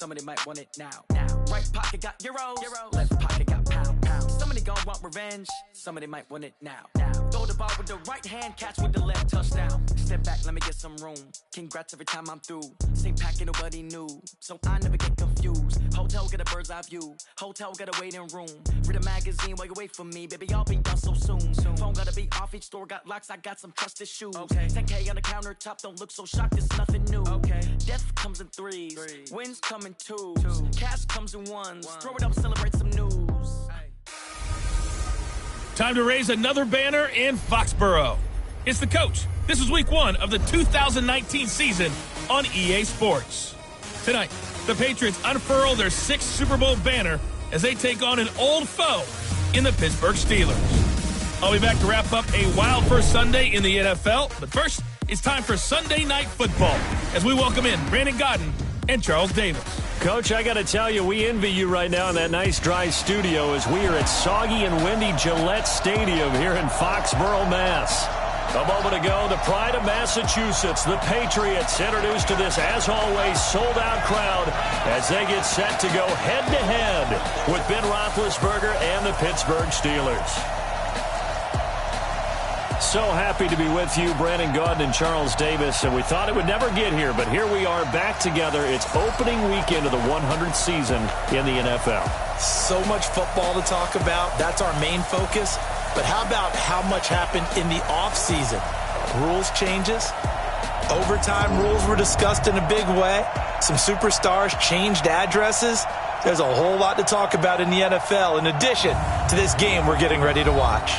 Somebody might want it now. Right pocket got euros. Left pocket got pound. Somebody gon' want revenge. Somebody might want it now. Throw the ball with the right hand, catch with the left, touchdown. Step back, let me get some room. Congrats every time I'm through. Same packet, nobody knew, so I never get confused. Hotel get a bird's eye view. Hotel got a waiting room. Read a magazine while you wait for me, baby. I'll be done so soon. Phone gotta be off. Each store got locks. I got some trusted shoes. 10K on the countertop. Don't look so shocked. It's nothing new. Death comes in threes. Wins come in twos. Cash comes in ones. Throw it up, celebrate some news. Time to raise another banner in Foxborough. It's the coach. This is week 1 of the 2019 season on EA Sports. Tonight, the Patriots unfurl their 6th Super Bowl banner as they take on an old foe in the Pittsburgh Steelers. I'll be back to wrap up a wild first Sunday in the NFL, but first, it's time for Sunday Night Football as we welcome in Brandon Godden and Charles Davis. Coach, I got to tell you, we envy you right now in that nice dry studio as we are at soggy and windy Gillette Stadium here in Foxborough, Mass. A moment ago, the pride of Massachusetts, the Patriots, introduced to this, as always, sold-out crowd as they get set to go head-to-head with Ben Roethlisberger and the Pittsburgh Steelers. So happy to be with you, Brandon Godden and Charles Davis, and we thought it would never get here, but here we are back together. It's opening weekend of the 100th season in the NFL. So much football to talk about. That's our main focus. But how about how much happened in the offseason? Rules changes. Overtime rules were discussed in a big way. Some superstars changed addresses. There's a whole lot to talk about in the NFL in addition to this game we're getting ready to watch.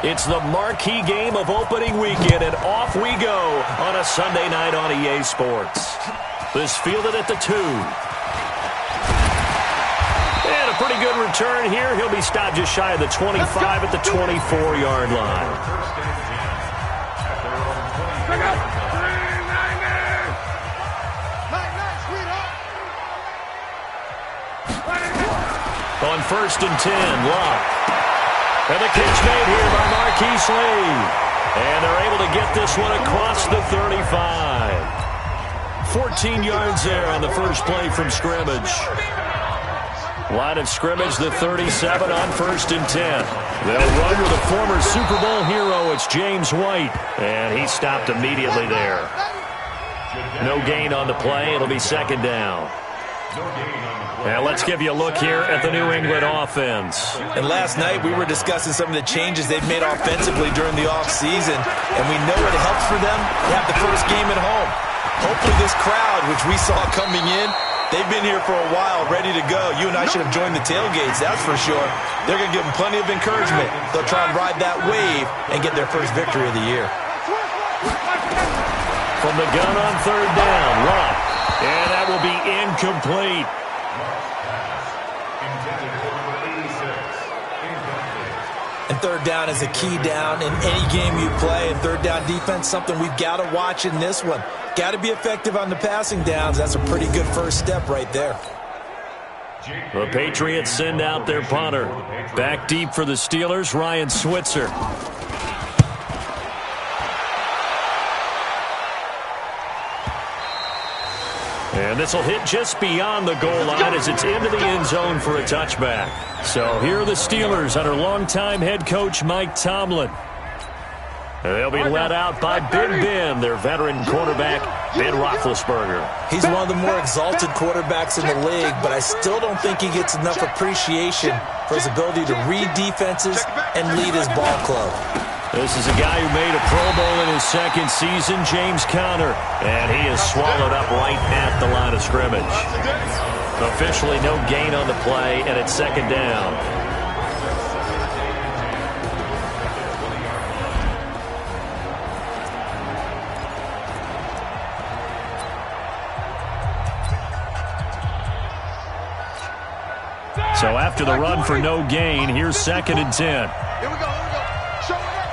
It's the marquee game of opening weekend, and off we go on a Sunday night on EA Sports. This fielded at the 2. And a pretty good return here. He'll be stopped just shy of the 25 at the 24-yard line. On 1st and 10, Locke. And the catch made here by Marquise Lee. And they're able to get this one across the 35. 14 yards there on the first play from scrimmage. Line of scrimmage, the 37 on 1st and 10. They'll run with a former Super Bowl hero. It's James White. And he stopped immediately there. No gain on the play. It'll be 2nd down. Now let's give you a look here at the New England offense. And last night we were discussing some of the changes they've made offensively during the offseason, and we know it helps for them to have the first game at home. Hopefully this crowd, which we saw coming in, they've been here for a while, ready to go. You and I should have joined the tailgates, that's for sure. They're going to give them plenty of encouragement. They'll try and ride that wave and get their first victory of the year. From the gun on 3rd down, Locke. And that will be incomplete. And 3rd down is a key down in any game you play. And 3rd down defense, something we've got to watch in this one. Got to be effective on the passing downs. That's a pretty good first step right there. The Patriots send out their punter. Back deep for the Steelers, Ryan Switzer. And this will hit just beyond the goal line as it's into the end zone for a touchback. So here are the Steelers under longtime head coach Mike Tomlin. They'll be led out by Big Ben, their veteran quarterback, Ben Roethlisberger. He's one of the more exalted quarterbacks in the league, but I still don't think he gets enough appreciation for his ability to read defenses and lead his ball club. This is a guy who made a Pro Bowl in his 2nd season, James Conner, and he is swallowed up right at the line of scrimmage. Officially no gain on the play, and it's 2nd down. So after the run for no gain, here's 2nd and 10. Here we go. Show it up.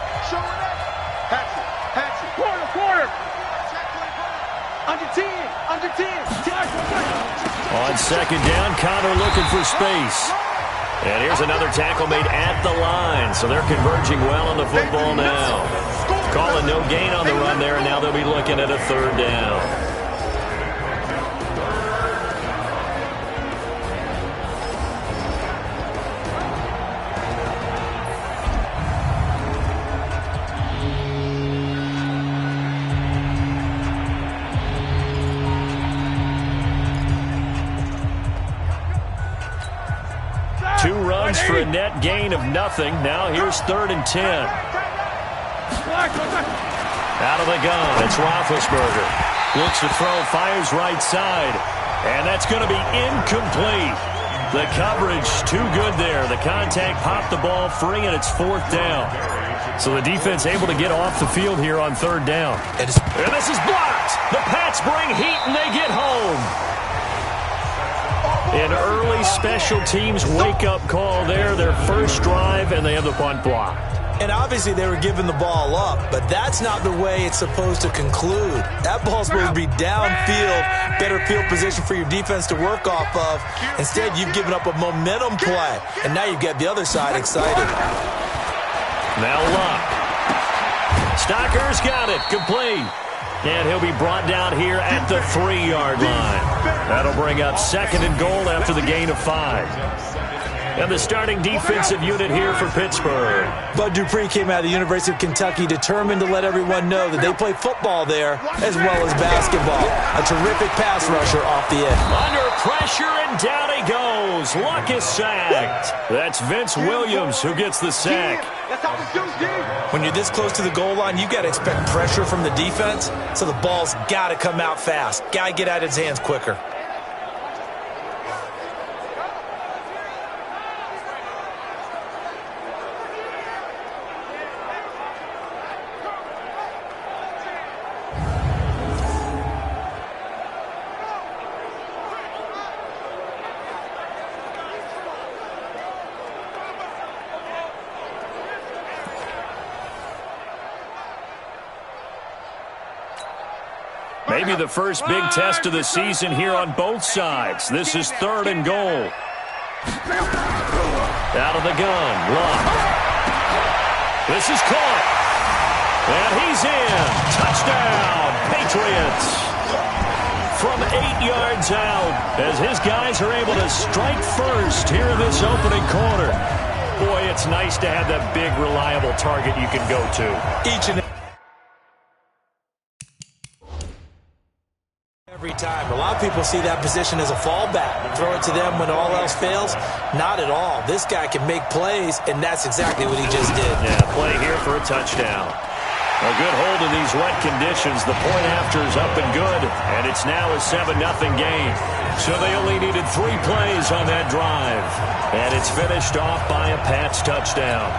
Patch it. Quarter. Under 10. On 2nd down, Connor looking for space. And here's another tackle made at the line. So they're converging well on the football now. Calling no gain on the run there, and now they'll be looking at a 3rd down. For a net gain of nothing. Now here's 3rd and 10. Out of the gun, it's Roethlisberger. Looks to throw, fires right side. And that's going to be incomplete. The coverage too good there. The contact popped the ball free, and it's 4th down. So the defense able to get off the field here on 3rd down. And this is blocked. The Pats bring heat, and they get home. An early special teams wake-up call there, their first drive, and they have the punt block. And obviously they were giving the ball up, but that's not the way it's supposed to conclude. That ball's supposed to be downfield, better field position for your defense to work off of. Instead, you've given up a momentum play, and now you've got the other side excited. Now Luck. Stocker's got it, complete. And he'll be brought down here at the 3-yard line. That'll bring up 2nd and goal after the gain of 5. And the starting defensive unit here for Pittsburgh. Bud Dupree came out of the University of Kentucky determined to let everyone know that they play football there as well as basketball. A terrific pass rusher off the end. Under pressure, and down he goes. Luck is sacked. That's Vince Williams who gets the sack. When you're this close to the goal line, you've got to expect pressure from the defense, so the ball's got to come out fast. Got to get out of his hands quicker. Maybe the first big test of the season here on both sides. This is 3rd and goal. Out of the gun, Luck. This is caught. And he's in. Touchdown, Patriots. From 8 yards out, as his guys are able to strike first here in this opening quarter. Boy, it's nice to have that big, reliable target you can go to. Every time. A lot of people see that position as a fallback. Throw it to them when all else fails. Not at all. This guy can make plays, and that's exactly what he just did. Yeah, play here for a touchdown. A good hold in these wet conditions. The point after is up and good, and it's now a 7-0 game. So they only needed 3 plays on that drive, and it's finished off by a Pats touchdown.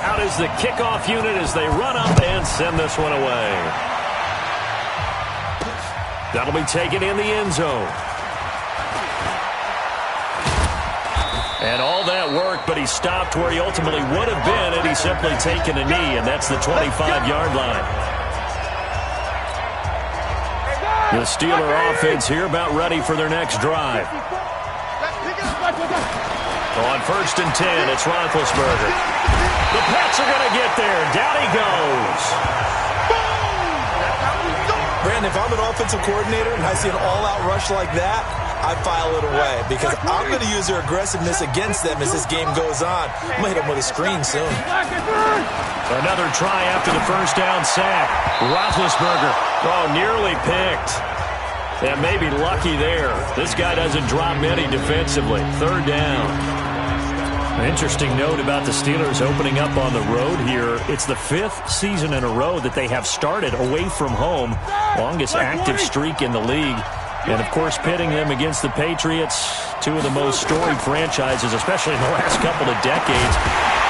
Out is the kickoff unit as they run up and send this one away. That'll be taken in the end zone. And all that work, but he stopped where he ultimately would have been had he simply taken a knee, and that's the 25-yard line. The Steeler offense here about ready for their next drive. On 1st and 10, it's Roethlisberger. The Pats are going to get there. Down he goes. Brandon, if I'm an offensive coordinator and I see an all-out rush like that, I file it away because I'm going to use their aggressiveness against them as this game goes on. I'm going to hit them with a screen soon. Another try after the first down sack. Roethlisberger, nearly picked. And maybe lucky there. This guy doesn't drop many defensively. 3rd down. An interesting note about the Steelers opening up on the road here. It's the 5th season in a row that they have started away from home. Longest active streak in the league. And, of course, pitting them against the Patriots, 2 of the most storied franchises, especially in the last couple of decades.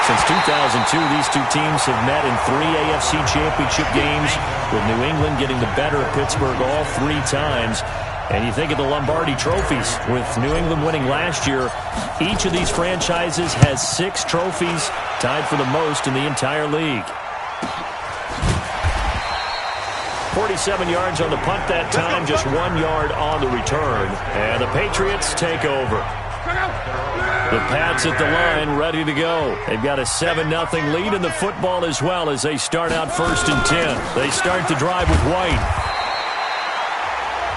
Since 2002, these 2 teams have met in 3 AFC championship games, with New England getting the better of Pittsburgh all 3 times. And you think of the Lombardi trophies. With New England winning last year, each of these franchises has 6 trophies, tied for the most in the entire league. 47 yards on the punt that time, just 1 yard on the return. And the Patriots take over. The Pats at the line, ready to go. They've got a 7-0 lead in the football as well as they start out 1st and 10. They start the drive with White.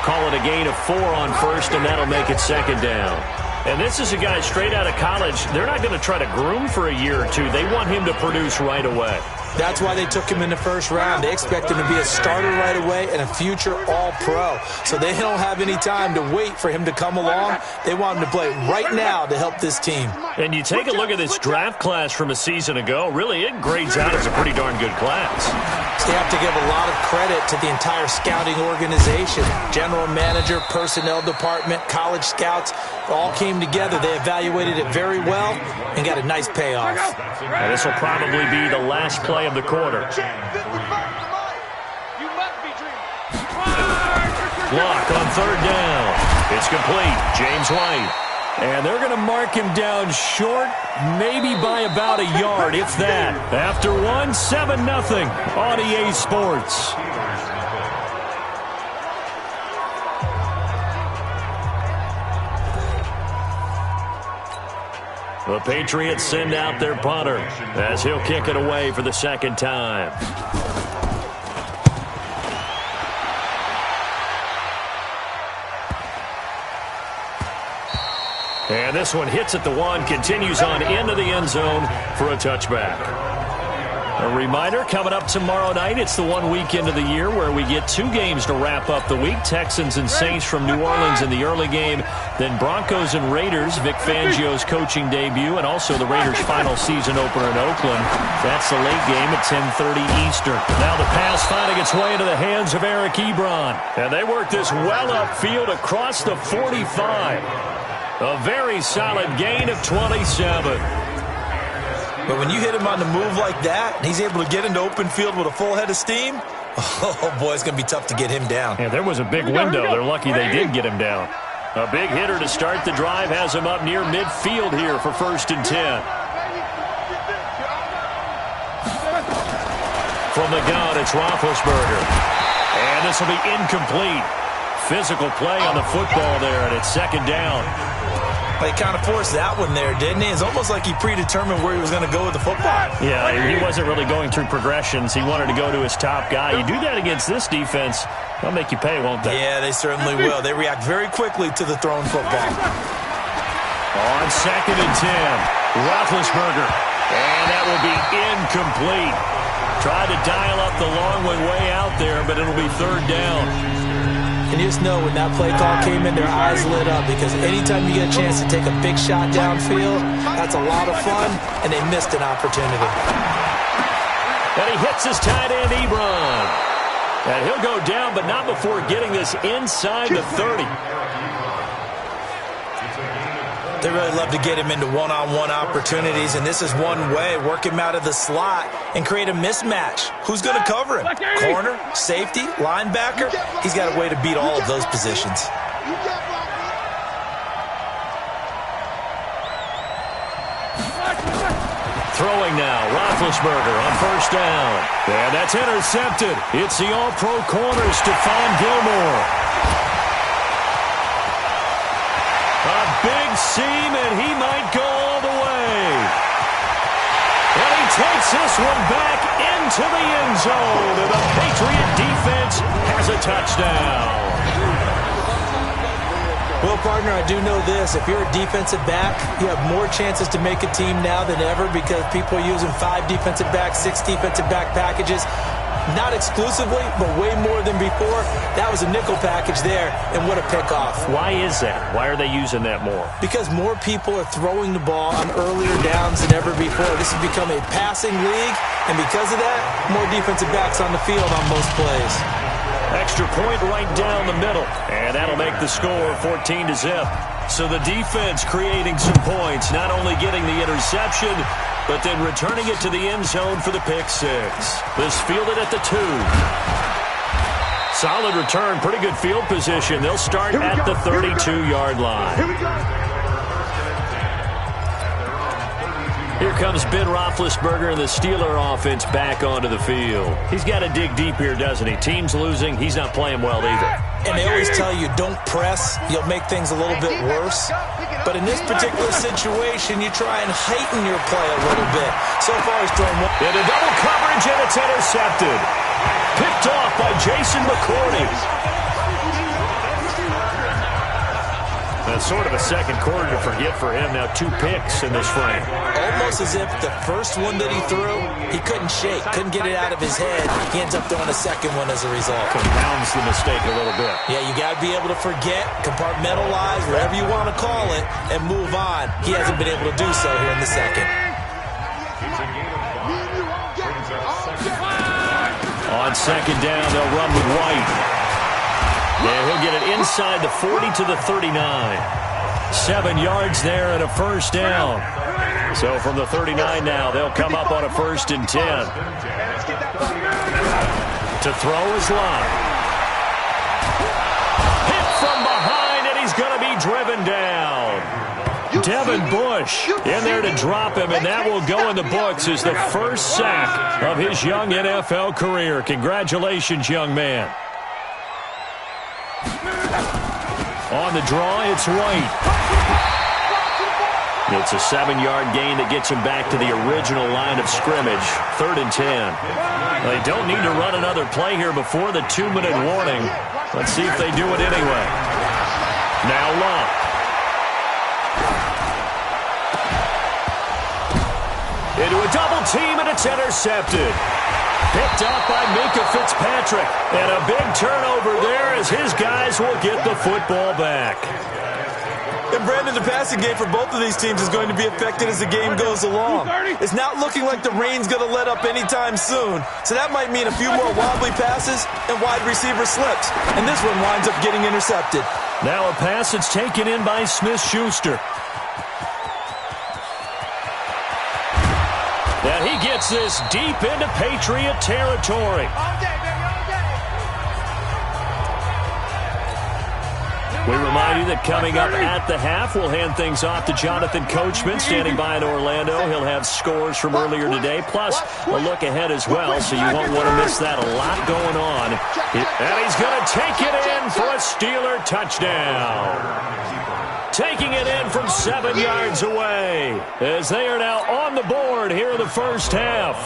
Call it a gain of 4 on 1st, and that'll make it 2nd down. And this is a guy straight out of college. They're not going to try to groom for a year or two. They want him to produce right away. That's why they took him in the 1st round. They expect him to be a starter right away and a future All-Pro. So they don't have any time to wait for him to come along. They want him to play right now to help this team. And you take a look at this draft class from a season ago. Really, it grades out as a pretty darn good class. So you have to give a lot of credit to the entire scouting organization. General manager, personnel department, college scouts, all came together. They evaluated it very well and got a nice payoff. And this will probably be the last play of the quarter. Block on 3rd down. It's complete. James White. And they're going to mark him down short, maybe by about a yard, if that. After 1, 7-0 on EA Sports. The Patriots send out their punter as he'll kick it away for the 2nd time. And this one hits at the 1, continues on into the end zone for a touchback. A reminder, coming up tomorrow night, it's the one weekend of the year where we get 2 games to wrap up the week. Texans and Saints from New Orleans in the early game, then Broncos and Raiders, Vic Fangio's coaching debut, and also the Raiders' final season opener in Oakland. That's the late game at 10:30 Eastern. Now the pass finding its way into the hands of Eric Ebron. And they work this well upfield across the 45. A very solid gain of 27. But when you hit him on the move like that, and he's able to get into open field with a full head of steam, oh, boy, it's going to be tough to get him down. Yeah, there was a big window. They're lucky they did get him down. A big hitter to start the drive has him up near midfield here for 1st and 10. From the gun, it's Roethlisberger. And this will be incomplete. Physical play on the football there, and it's 2nd down. He kind of forced that one there, didn't he? It's almost like he predetermined where he was going to go with the football. Yeah, he wasn't really going through progressions. He wanted to go to his top guy. You do that against this defense, they'll make you pay, won't they? Yeah, they certainly will. They react very quickly to the thrown football. On 2nd and 10, Roethlisberger. And that will be incomplete. Tried to dial up the long one way out there, but it'll be 3rd down. And you just know when that play call came in, their eyes lit up, because anytime you get a chance to take a big shot downfield, that's a lot of fun, and they missed an opportunity. And he hits his tight end, Ebron. And he'll go down, but not before getting this inside the 30. They really love to get him into one-on-one opportunities, and this is one way. Work him out of the slot and create a mismatch. Who's going to cover him? Corner, safety, linebacker? He's got a way to beat all of those positions. Throwing now, Roethlisberger on 1st down. And that's intercepted. It's the All-Pro corner, Stephon Gilmore. A big seam, and he might go all the way. And he takes this one back into the end zone, and the Patriot defense has a touchdown. Well, partner, I do know this. If you're a defensive back, you have more chances to make a team now than ever because people are using 5 defensive backs, 6 defensive back packages. Not exclusively, but way more than before. That was a nickel package there, and what a pickoff. Why is that? Why are they using that more? Because more people are throwing the ball on earlier downs than ever before. This has become a passing league, and because of that, more defensive backs on the field on most plays. Extra point right down the middle, and that'll make the score 14-0. So the defense creating some points, not only getting the interception, but then returning it to the end zone for the pick 6. This fielded at the 2. Solid return, pretty good field position. They'll start at the 32-yard line. Here we go. Here comes Ben Roethlisberger and the Steeler offense back onto the field. He's got to dig deep here, doesn't he? Team's losing. He's not playing well either. And they always tell you, don't press. You'll make things a little bit worse. But in this particular situation, you try and heighten your play a little bit. So far, he's thrown one. Into double coverage, and it's intercepted. Picked off by Jason McCourty. That's sort of a second quarter to forget for him. Now 2 picks in this frame. Almost as if the first one that he threw, he couldn't shake, couldn't get it out of his head. He ends up throwing a second one as a result. Compounds the mistake a little bit. Yeah, you got to be able to forget, compartmentalize, whatever you want to call it, and move on. He hasn't been able to do so here in the second. On second down, they'll run with White. And he'll get it inside the 40 to the 39. 7 yards there and a first down. So from the 39 now, they'll come up on a 1st and 10. To throw is Lott. Hit from behind, and he's going to be driven down. Devin Bush in there to drop him, and that will go in the books as the first sack of his young NFL career. Congratulations, young man. On the draw, it's White. It's a 7-yard gain that gets him back to the original line of scrimmage. 3rd and 10. They don't need to run another play here before the 2-minute warning. Let's see if they do it anyway. Now Lott. Into a double team, and it's intercepted. Picked up by Minkah Fitzpatrick. And a big turnover there as his guys will get the football back. And Brandon, the passing game for both of these teams is going to be affected as the game goes along. It's not looking like the rain's going to let up anytime soon. So that might mean a few more wobbly passes and wide receiver slips. And this one winds up getting intercepted. Now a pass that's taken in by Smith-Schuster. And he gets this deep into Patriot territory. We remind you that coming up at the half, we'll hand things off to Jonathan Coachman, standing by in Orlando. He'll have scores from earlier today, plus a look ahead as well, so you won't want to miss that. A lot going on. And he's going to take it in for a Steeler touchdown. Taking it in from 7 yards away as they are now on the board here in the first half.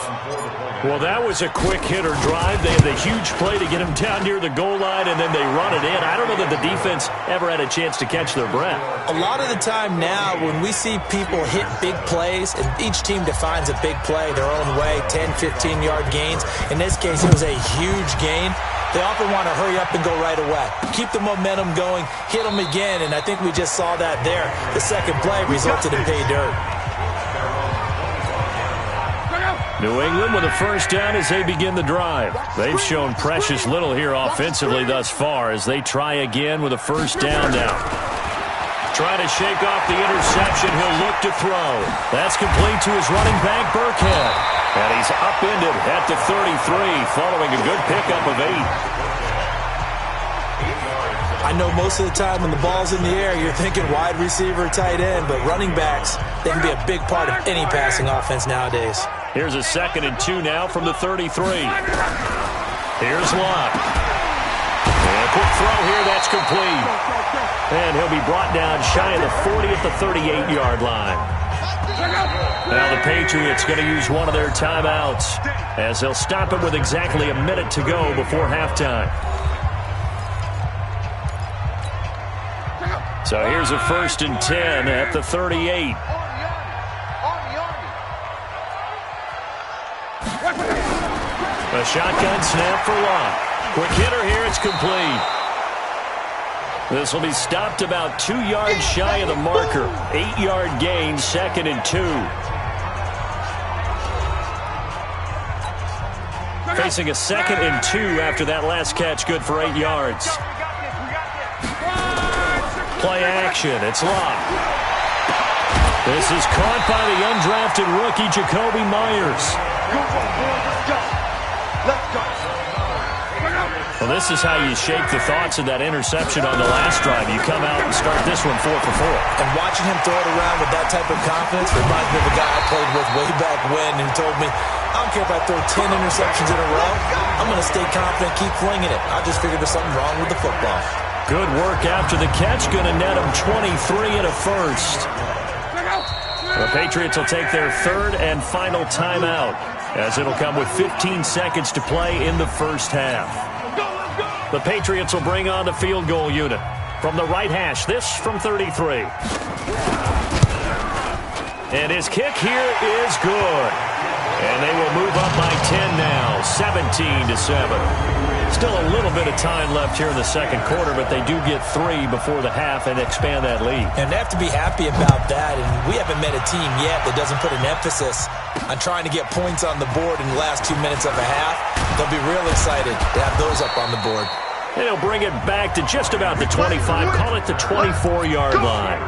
Well, that was a quick hitter drive. They had the huge play to get him down near the goal line, and then they run it in. I don't know that the defense ever had a chance to catch their breath. A lot of the time now when we see people hit big plays, and each team defines a big play their own way, 10, 15-yard gains. In this case, it was a huge gain. They often want to hurry up and go right away. Keep the momentum going, hit them again, and I think we just saw that there. The second play resulted in pay dirt. New England with a first down as they begin the drive. They've shown precious little here offensively thus far as they try again with a first down now. Trying to shake off the interception, he'll look to throw. That's complete to his running back, Burkhead. And he's upended at the 33 following a good pickup of 8. I know most of the time when the ball's in the air, you're thinking wide receiver, tight end, but running backs, they can be a big part of any passing offense nowadays. Here's a 2nd and 2 now from the 33. Here's Lott. And a quick throw here, that's complete. And he'll be brought down shy of the 40 at the 38-yard line. Now the Patriots going to use one of their timeouts as they'll stop it with exactly a minute to go before halftime. So here's a 1st and 10 at the 38. A shotgun snap for Lott. Quick hitter here, it's complete. This will be stopped about 2 yards shy of the marker. 8-yard gain, 2nd and 2. Facing a 2nd and 2 after that last catch, good for 8 yards. Play action, it's Lott. This is caught by the undrafted rookie, Jacoby Myers. Well, this is how you shake the thoughts of that interception on the last drive. You come out and start this one 4 for 4. And watching him throw it around with that type of confidence reminds me of a guy I played with way back when who told me, I don't care if I throw 10 interceptions in a row. I'm going to stay confident, keep flinging it. I just figured there's something wrong with the football. Good work after the catch. Going to net him 23 and a first. The Patriots will take their third and final timeout, as it'll come with 15 seconds to play in the first half. The Patriots will bring on the field goal unit. From the right hash, this from 33. And his kick here is good. And they will move up by 10 now, 17-7. Still a little bit of time left here in the second quarter, but they do get 3 before the half and expand that lead. And they have to be happy about that. And we haven't met a team yet that doesn't put an emphasis on trying to get points on the board in the last 2 minutes of a half. They'll be real excited to have those up on the board. And he'll bring it back to just about the 25, call it the 24-yard line.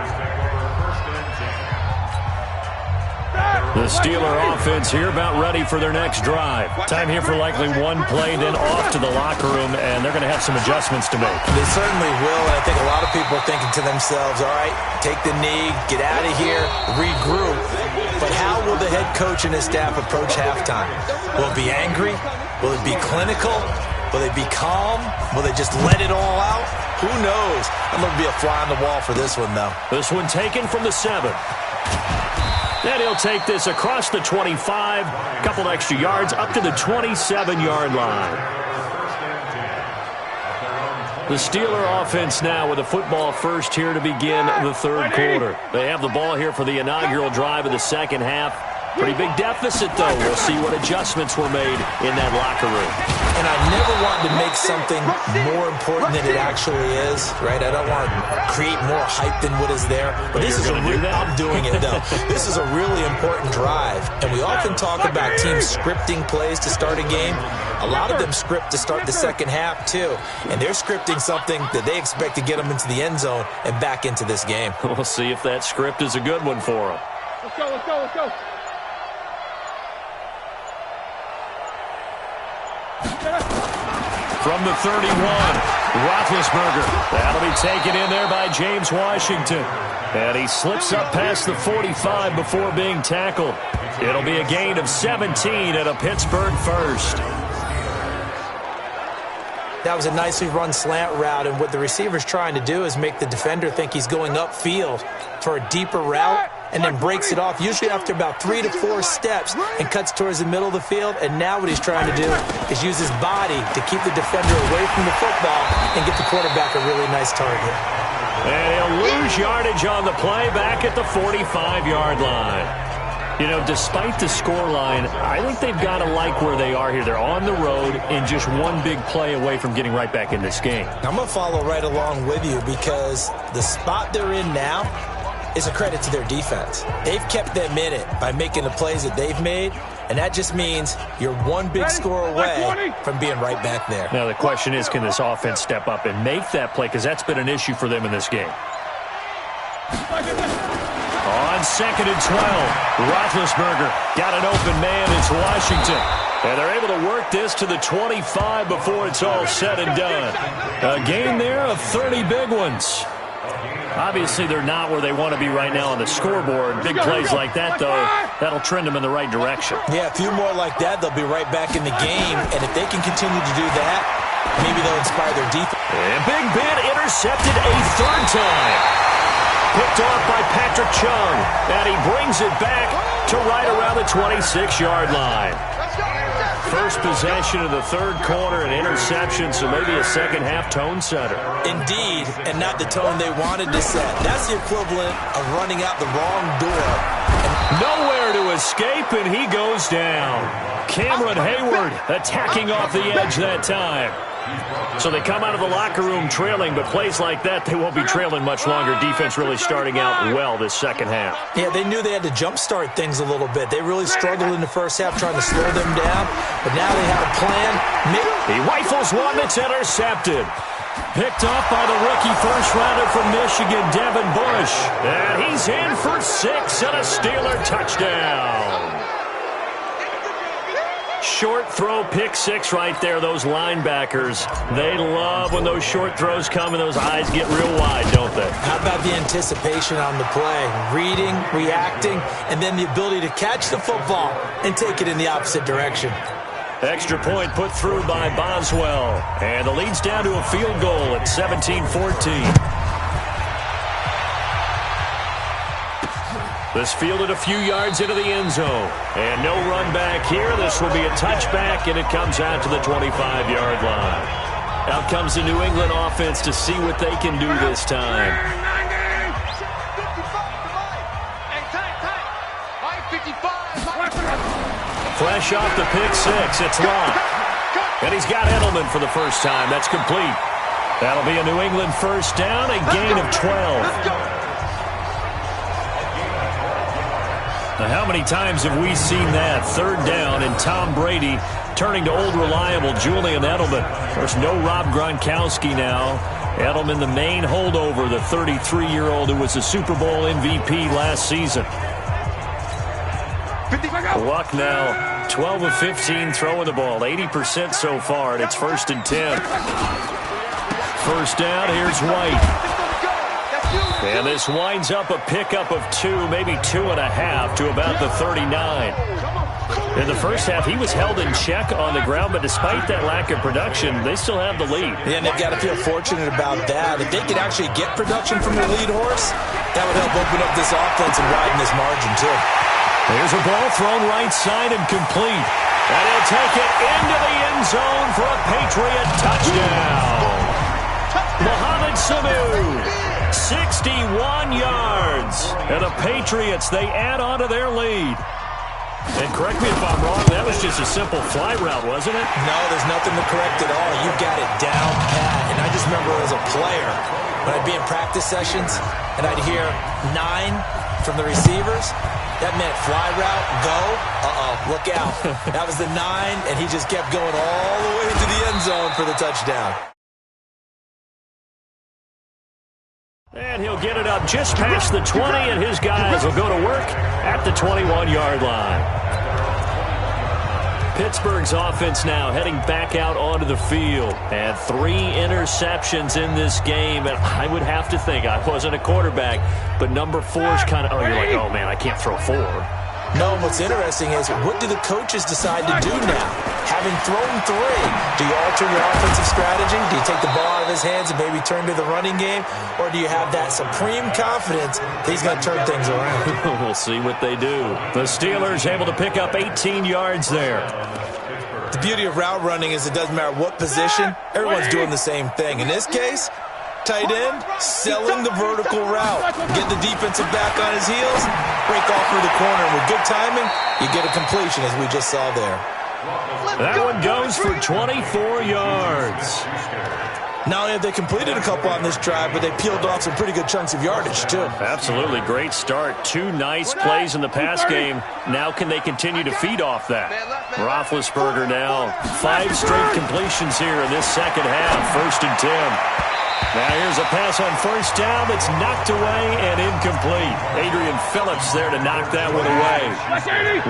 The Steeler offense here about ready for their next drive. Time here for likely one play, then off to the locker room, and they're going to have some adjustments to make. They certainly will, and I think a lot of people are thinking to themselves, all right, take the knee, get out of here, regroup. But how will the head coach and his staff approach halftime? Will it be angry? Will it be clinical? Will they be calm? Will they just let it all out? Who knows? I'm going to be a fly on the wall for this one, though. This one taken from the 7. Then he'll take this across the 25, couple extra yards up to the 27-yard line. The Steeler offense now with a football first here to begin the third quarter. They have the ball here for the inaugural drive of the second half. Pretty big deficit, though. We'll see what adjustments were made in that locker room. And I never wanted to make something more important than it actually is, right? I don't want to create more hype than what is there. But this is I'm doing it, though. This is a really important drive. And we often talk about teams scripting plays to start a game. A lot of them script to start the second half, too. And they're scripting something that they expect to get them into the end zone and back into this game. We'll see if that script is a good one for them. Let's go, let's go, let's go. From the 31, Roethlisberger. That'll be taken in there by James Washington. And he slips up past the 45 before being tackled. It'll be a gain of 17 and a Pittsburgh first. That was a nicely run slant route, and what the receiver's trying to do is make the defender think he's going upfield for a deeper route, and then breaks it off, usually after about 3 to 4 steps, and cuts towards the middle of the field. And now what he's trying to do is use his body to keep the defender away from the football and get the quarterback a really nice target. And he'll lose yardage on the play back at the 45-yard line. You know, despite the scoreline, I think they've got to like where they are here. They're on the road and just one big play away from getting right back in this game. I'm going to follow right along with you, because the spot they're in now is a credit to their defense. They've kept them in it by making the plays that they've made, and that just means you're one big score away from being right back there. Now the question is, can this offense step up and make that play? Because that's been an issue for them in this game. On 2nd and 12, Roethlisberger got an open man. It's Washington. And they're able to work this to the 25 before it's all said and done. A gain there of 30 big ones. Obviously, they're not where they want to be right now on the scoreboard. Big plays like that, though, that'll trend them in the right direction. Yeah, a few more like that, they'll be right back in the game. And if they can continue to do that, maybe they'll inspire their defense. And Big Ben intercepted a third time. Picked off by Patrick Chung. And he brings it back to right around the 26-yard line. First possession of the third quarter, an interception, so maybe a second-half tone setter. Indeed, and not the tone they wanted to set. That's the equivalent of running out the wrong door. Nowhere to escape, and he goes down. Cameron Hayward attacking off the edge that time. So they come out of the locker room trailing, but plays like that, they won't be trailing much longer. Defense really starting out well this second half. Yeah, they knew they had to jumpstart things a little bit. They really struggled in the first half trying to slow them down, but now they have a plan. He rifles one that's intercepted. Picked off by the rookie first-rounder from Michigan, Devin Bush. And he's in for 6 and a Steeler touchdown. short throw pick six right there, those linebackers. They love when those short throws come and those eyes get real wide, don't they? How about the anticipation on the play? Reading, reacting, and then the ability to catch the football and take it in the opposite direction. Extra point put through by Boswell. And the lead's down to a field goal at 17-14. This fielded a few yards into the end zone. And no run back here. This will be a touchback, and it comes out to the 25-yard line. Out comes the New England offense to see what they can do this time. Fresh off the pick six, it's Locke. And he's got Edelman for the first time. That's complete. That'll be a New England first down, a gain of 12. Now, how many times have we seen that? Third down and Tom Brady turning to old reliable Julian Edelman. Of course, no Rob Gronkowski now. Edelman, the main holdover, the 33-year-old who was the Super Bowl MVP last season. Luck now, 12 of 15 throwing the ball, 80% so far, and it's 1st and 10. First down, here's White. And this winds up a pickup of 2, maybe 2.5 to about the 39. In the first half, he was held in check on the ground, but despite that lack of production, they still have the lead. Yeah, and they've got to feel fortunate about that. If they could actually get production from their lead horse, that would help open up this offense and widen this margin, too. Here's a ball thrown right side and complete. And he'll take it into the end zone for a Patriot touchdown. Mohamed Sanu, 61 yards. And the Patriots, they add on to their lead. And correct me if I'm wrong, that was just a simple fly route, wasn't it? No, there's nothing to correct at all. You got it down pat. And I just remember as a player, when I'd be in practice sessions, and I'd hear 9 from the receivers, that meant fly route, go, look out. That was the 9, and he just kept going all the way into the end zone for the touchdown. And he'll get it up just past the 20, and his guys will go to work at the 21-yard line. Pittsburgh's offense now heading back out onto the field. And 3 interceptions in this game. And I would have to think, I wasn't a quarterback, but number 4 is kind of, you're like, oh, man, I can't throw 4. No, what's interesting is what do the coaches decide to do now? Having thrown 3, do you alter your offensive strategy? Do you take the ball out of his hands and maybe turn to the running game? Or do you have that supreme confidence that he's going to turn things around? We'll see what they do. The Steelers able to pick up 18 yards there. The beauty of route running is it doesn't matter what position, everyone's doing the same thing. In this case, tight end, selling the vertical route. Get the defensive back on his heels, break off through the corner. And with good timing, you get a completion as we just saw there. That one goes for 24 yards. Not only have they completed a couple on this drive, but they peeled off some pretty good chunks of yardage, too. Absolutely. Great start. 2 nice plays in the pass game. Now can they continue to feed off that? Roethlisberger now. 5 straight completions here in this second half. 1st and 10. Now here's a pass on first down that's knocked away and incomplete. Adrian Phillips there to knock that one away.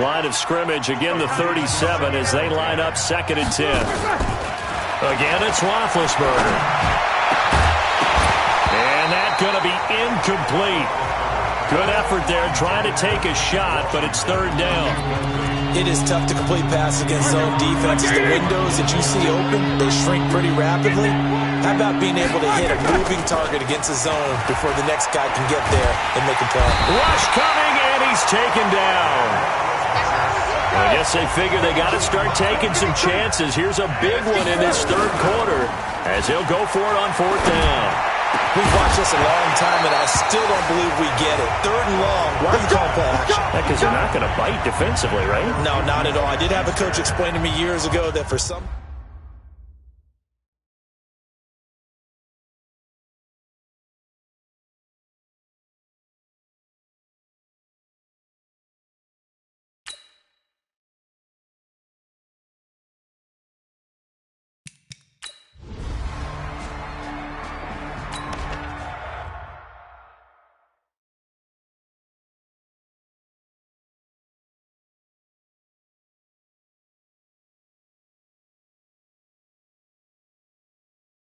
Line of scrimmage, again the 37 as they line up 2nd and 10. Again, it's Roethlisberger. And that's going to be incomplete. Good effort there trying to take a shot, but it's 3rd down. It is tough to complete passes against zone defenses. The windows that you see open, they shrink pretty rapidly. How about being able to hit a moving target against a zone before the next guy can get there and make a play? Rush coming, and he's taken down. I guess they figure they got to start taking some chances. Here's a big one in this 3rd quarter as he'll go for it on 4th down. We've watched this a long time, and I still don't believe we get it. 3rd and long. Why do you call play action? Because they're not going to bite defensively, right? No, not at all. I did have a coach explain to me years ago that for some...